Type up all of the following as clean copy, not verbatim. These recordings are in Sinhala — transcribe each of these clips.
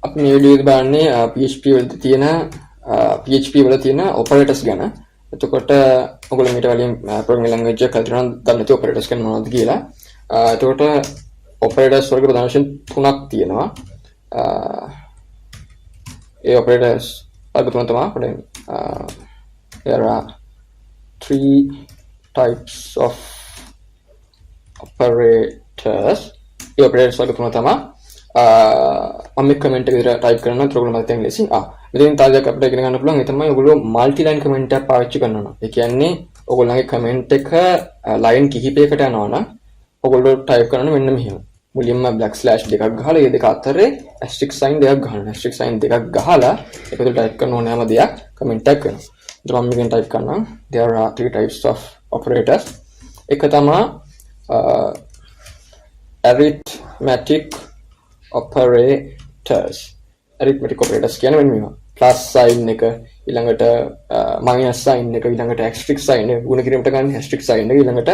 අපි මේ වීඩියෝ එක බලන්නේ PHP වල තියෙන operators ගැන. එතකොට ඔයගොල්ලෝ මීට කලින් programming language එක කරලා තියෙනවා දන්නේ නැති operators ගැන මොනවද කියලා. එතකොට operators වලට ප්‍රධාන වශයෙන් තුනක් තියෙනවා. ඒ operators වර්ග තුන තමයි there are three types of operators. A operators වර්ග තුන තමයි මම කමෙන්ට් එක විතර ටයිප් කරනවා ඒත් ඔයගොල්ලෝ මතක තියාගන්න ලේසියි. මෙතෙන් තාලයක් අපිට ඉගෙන ගන්න පුළුවන්. ඒ තමයි ඔයගොල්ලෝ මල්ටි ලයින් කමෙන්ට් එකක් පාවිච්චි කරනවා. ඒ කියන්නේ ඔයගොල්ලන්ගේ කමෙන්ට් එක ලයින් කිහිපයකට යනවා නම් ඔයගොල්ලෝ ටයිප් කරනවා මෙන්න මෙහෙම. මුලින්ම බ්ලැක් ස්ලෑෂ් දෙකක් ගහලා ඒ දෙක අතරේ ඇස්ටරික් සයින් දෙකක් ගහනවා. ඇස්ටරික් සයින් දෙකක් ගහලා ඒකද ටයිප් කරන ඕනෑම දෙයක් කමෙන්ට් එකක් කරනවා. ඒත් මම මේකෙන් ටයිප් කරනවා there are three types of operators. එක තමයි arithmetic operators. arithmetic operators කියන්නේ මෙන්න මේවා. plus sign එක ඊළඟට minus sign එක ඊළඟට asterisk sign එක ගුණ කිරීමට ගන්න asterisk sign එක ඊළඟට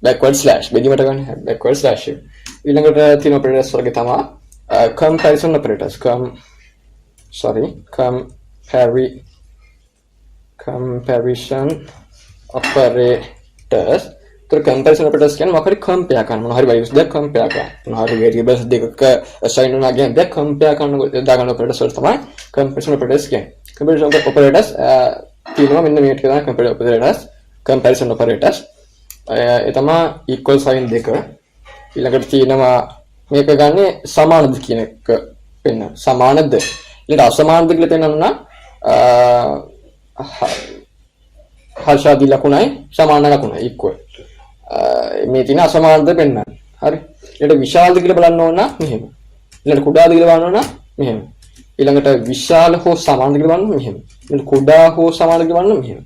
backward slash බෙදීමට ගන්න backward slash එක. ඊළඟට තියෙන operators වර්ගය තමයි comparison operators. comparison operators. तो comparison operators කියන්නේ මොකක් හරි compare කරන මොන හරි values දෙක compare කරන මොන හරි variables දෙකක assign කරනවා කියන්නේ දෙක compare කරන දාගන්න operators වල තමයි comparison operators කියන්නේ. comparison operators තියෙනවා මෙන්න මේකට කියන comparison operators ඒ තමයි equal sign දෙක ඊළඟට තියෙනවා මේක ගන්නේ සමානද කියන එක පෙන්න සමානද ඊට අසමානද කියලා පෙන්නනවා හර්ෂාදී ලකුණයි සමාන ලකුණයි equal මේ තියෙන අසමානද පෙන්නන්න. හරි. ඊට විශාලද කියලා බලන්න ඕන නම් මෙහෙම. ඊළඟට කුඩාද කියලා බලන්න ඕන නම් මෙහෙම. ඊළඟට විශාල හෝ සමානද කියලා බලන්න මෙහෙම. ඊළඟට කුඩා හෝ සමානද කියලා බලන්න මෙහෙම.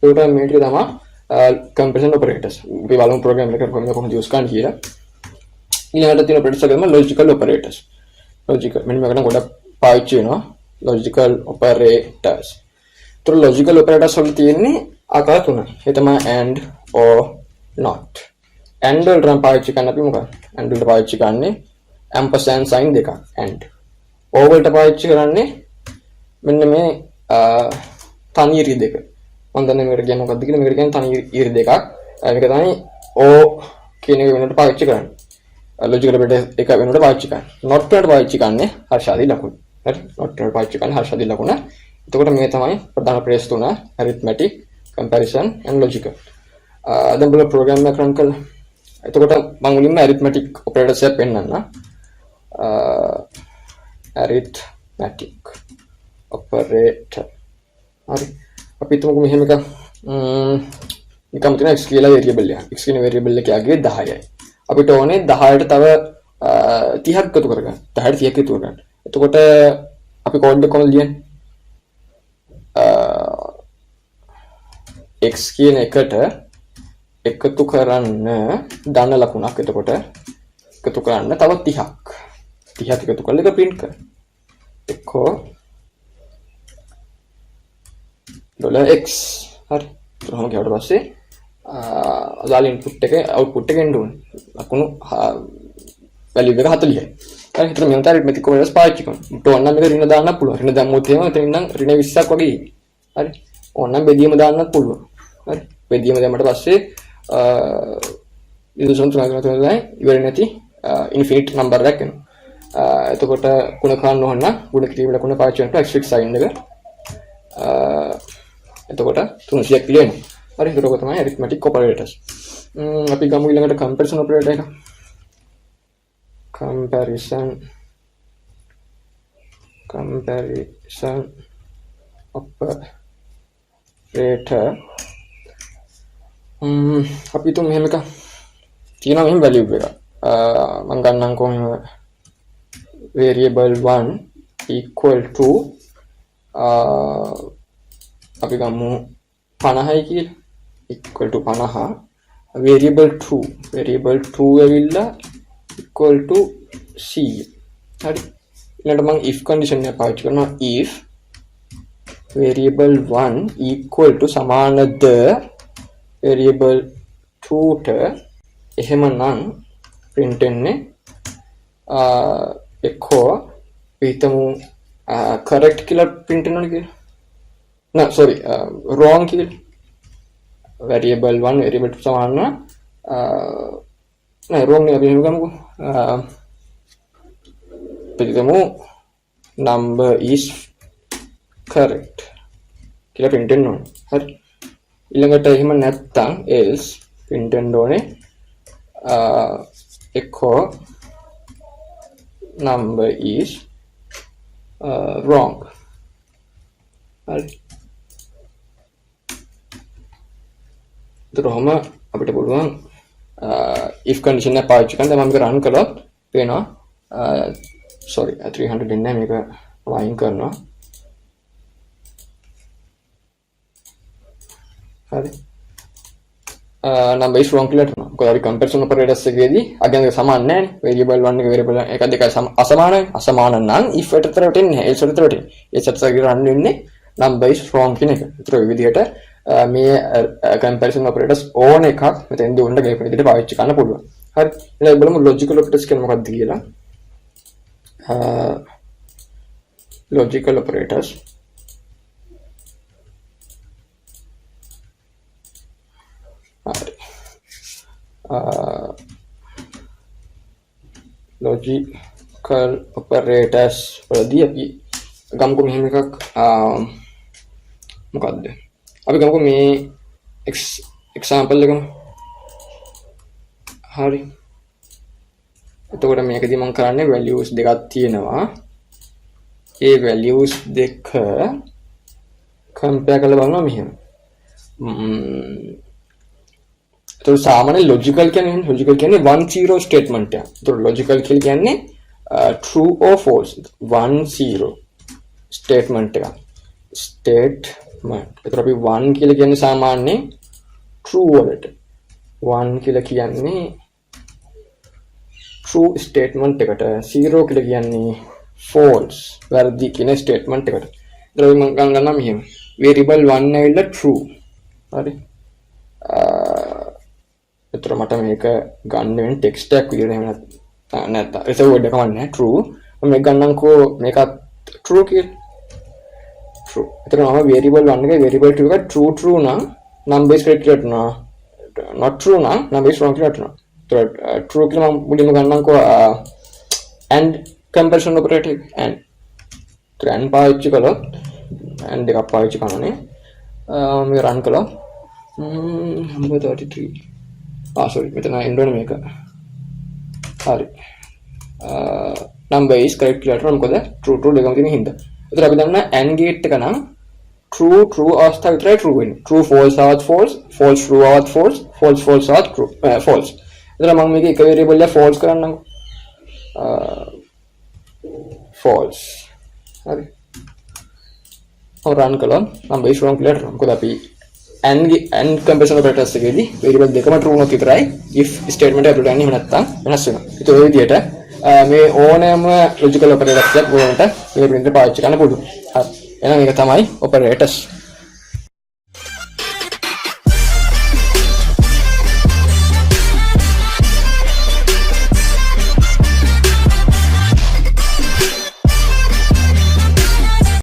ඒකට මේ ටික තමයි comparison operators. අපි බලමු program එක කොහොමද use කරන්න කියලා. ඊළඟට තියෙන operators එක තමයි logical operators. logical මෙන්න මේකට ගොඩක් පාවිච්චි වෙනවා logical operators. ඒතර logical operators වල තියෙන්නේ ආකාර තුනයි. ඒ තමයි and or not. and වලට නම් පාවිච්චි කරන්න අපි මොකක්ද? and වලට පාවිච්චි කරන්නේ ampersand sign දෙකක් and. or වලට පාවිච්චි කරන්නේ මෙන්න මේ තනි ඉරි දෙක. මම දන්නේ මේකට කියන්නේ මොකක්ද කියලා. මේකට කියන්නේ තනි ඉරි දෙකක්. මේක තමයි or කියන එක වෙනකොට පාවිච්චි කරන්නේ. logical operator එක වෙනකොට පාවිච්චි කරන්නේ. not වලට පාවිච්චි කරන්නේ හර්ෂාදී ලකුණ. හරි. not වලට පාවිච්චි කරන්නේ හර්ෂාදී ලකුණ. එතකොට මේ තමයි ප්‍රධාන ප්‍රේස් තුන arithmetic, comparison and logical. දැන් බලන්න ප්‍රෝග්‍රෑම් එක රන් කරලා. එතකොට මම මුලින්ම arithmetic operators එක පෙන්නන්න. arithmetic operator. හරි. අපි හිතමුකෝ මෙහෙම එකක් නිකම් තියෙන x කියලා variable එකක්. x කියන variable එකේ ආගේ 10යි. අපිට ඕනේ 10ට තව 30ක් එකතු කරගන්න. 10ට 30ක් එකතු කරගන්න. එතකොට අපි කෝඩ් එක කොහොමද ලියන්නේ? x කියන එකට එකතු කරන්න ධන ලකුණක් එතකොට එකතු කරන්න තව 30ක් 30ක් එකතු කරලා ඒක print කරන්න එක්කෝ $x හරි එහෙනම් ඊට පස්සේ අදාළ input එක output එක එන්න ඕනේ ලකුණු value එක 40යි හරි හිතන්න මම arithmetic operators පාවිච්චි කරනවා ඕනනම් මේක ඍණ දාන්නත් පුළුවන් ඍණ දැම්මොත් එහෙම එතනින් නම් ඍණ 20ක් වගේ හරි ඕනනම් බෙදීම දාන්නත් පුළුවන් හරි බෙදීම දැම්මට පස්සේ ඉතින් තුනයි ඉවර නැති ඉන්ෆිනිට් නම්බර් එකක් එනවා. එතකොට ගුණ කරන්න ඕන නම් ගුණ කිරීම ලකුණ පාවිච්චි කරනකොට asterisk sign එක. එතකොට 300ක් කියලා එනවා. හරි ඒක තමයි arithmetic operators. අපි ගමු ඊළඟට comparison operator එක. comparison operator අපි තුන් මෙහෙම එක තියෙනවා මෙහෙම value එක. මම ගන්නම්කෝ මෙහෙම variable 1 equal to අපි ගමු 50යි කියලා. equal to 50 variable 2 ඇවිල්ලා equal to c. හරි. ඊළඟට මම if condition එක පාවිච්චි කරනවා if variable 1 equal to සමානද variable 2ට එහෙමනම් print වෙන්නේ echo හිතමු correct කියලා print වෙනවනේ කියලා. නෑ sorry wrong කියලා. variable 1 variable 2 සමාන නෑ wrong නේ අපි එහෙම ගමුකෝ. හිතමු number is correct කියලා print වෙන්න ඕනේ. හරි. ඊළඟට එහෙම නැත්තම් else print වෙන්න ඕනේ echo number is wrong. හරි. එතකොටම අපිට පුළුවන් if condition එක පාවිච්චි කරන් දැන් මම මේක run කළොත් පේනවා sorry 300 දෙන්නේ මේක වයින් කරනවා. හරි. number is wrong කියලා හිතනවා. මොකද අපි comparison operators එකේදී අගයන් සමාන නැහැ නේ. variable 1 එක variable 1 එක දෙක අසමානයි. අසමාන නම් if එකට වැටෙන්නේ නැහැ. else එකට වැටෙන්නේ. ඒ සත්‍යය run වෙන්නේ number is wrong කියන එක. ඒතර ඔය විදිහට මේ comparison operators ඕන එකක් මෙතෙන්දී උන්ට ගේප විදිහට පාවිච්චි කරන්න පුළුවන්. හරි. ඊළඟ බලමු logical operators කියන්නේ මොකක්ද කියලා. logical operators logical operators වලදී අපි ගමුකෝ මෙහෙම එකක් මොකක්ද අපි ගමුකෝ මේ example එකම හරි. එතකොට මේකදී මම කරන්නේ values දෙකක් තියෙනවා. ඒ values දෙක compare කරලා බලනවා මෙහෙම. तो सामान्य logical කියන්නේ 1-0 statement එක. तो logical කියන්නේ true or false 1-0 statement එක. statement. ඒතර අපි 1 කියලා කියන්නේ සාමාන්‍යයෙන් true වලට. 1 කියලා කියන්නේ true statement එකට. 0 කියලා කියන්නේ false වැරදි කියන statement එකට. ඒතර මම ගන්නවා මෙහෙම. variable 1 ඇවිල්ලා true. හරි. එතකොට මට මේක ගන්න වෙන ටෙක්ස්ට් එකක් විදියට එහෙම නැත්නම් රිසර්ව් එකක් කමන්නේ true මම මේක ගන්නම්කෝ මේකත් true කියලා true. එතකොට මම variable 1 එකේ variable 2 එක true නම් number is correct කියලා හිටනවා. not true නම් number is wrong කියලා හිටනවා. එතකොට true කියලා මම මුලින්ම ගන්නම්කෝ and comparison operator and and පාවිච්චි කළොත් and දෙකක් පාවිච්චි කරනනේ මේක run කළොත් number 33 sorry මෙතන end වෙන මේක හරි number is correct කියලා හිටනවා. මොකද true දෙකම තියෙන හින්දා. ඒතර අපි දන්නා and gate එක නම් true අවස්ථාව විතරයි true වෙන්නේ. true false આવත් false true આવත් false આવත් true false. ඒතර මම මේක එක variable එක false කරන්නම්කෝ false හරි. run කළොත් number is wrong කියලා හිටනවා. මොකද අපි and comparison operators එකේදී variable දෙකම true වුණොත් විතරයි if statement එක අපිට යන්නේ නැත්තම් වෙනස් වෙනවා. ඒක ඔය විදිහට මේ ඕනෑම logical operators එකක් ගොඩට මේ print පාවිච්චි කරන්න පුළුවන්. හරි. එහෙනම් මේක තමයි operators.